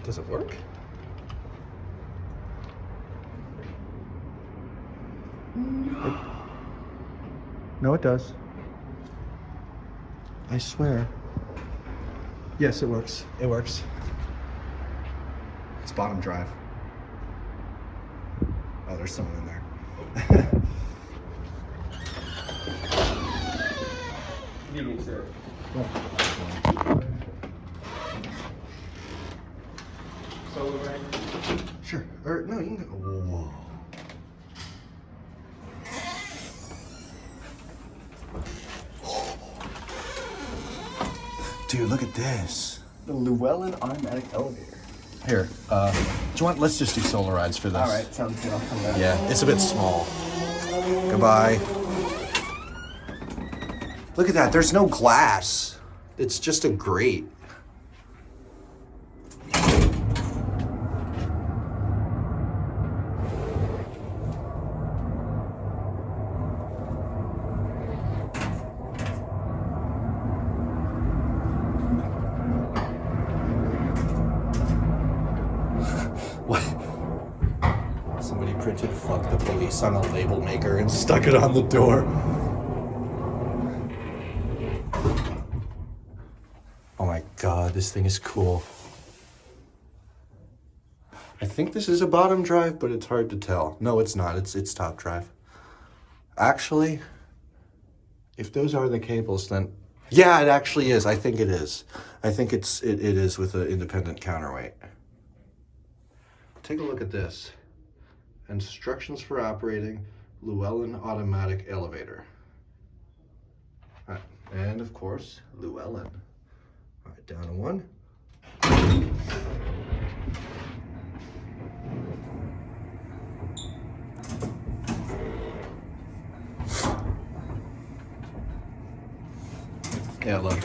Does it work? No, it does. I swear. Yes, it works. It works. It's bottom drive. Oh, there's someone in there. Good evening, sir. Solo right? Sure. Or no, you can go. Whoa. Dude, look at this. The Llewellyn automatic elevator. Here, do you want, let's just do solo rides for this. All right, sounds good. I'll come back. Yeah, it's a bit small. Goodbye. Look at that, there's no glass. It's just a grate. What? Somebody printed "fuck the police" on a label maker and stuck it on the door. Oh my god, this thing is cool. I think this is a bottom drive, but it's hard to tell. No, it's not. It's top drive. Actually, if those are the cables, then yeah, it actually is. I think it is. I think it is with an independent counterweight. Take a look at this. Instructions for operating Llewellyn automatic elevator. And of course, Llewellyn. All right, down to one. Yeah, look.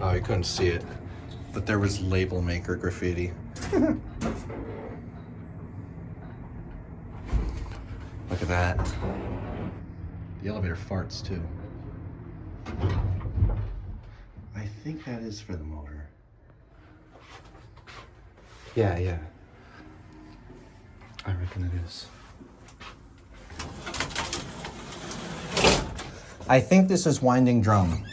Oh, you couldn't see it, but there was label maker graffiti. Look at that. The elevator farts too. I think that is for the motor. Yeah. I reckon it is. I think this is winding drum.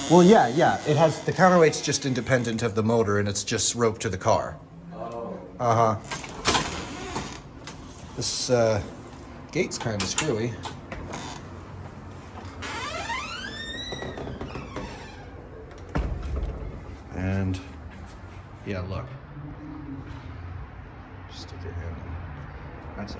Well, yeah. It has, the counterweight's just independent of the motor and it's just roped to the car. Oh. Uh-huh. This gate's kind of screwy. And yeah, look. Just stick your hand in. That's it.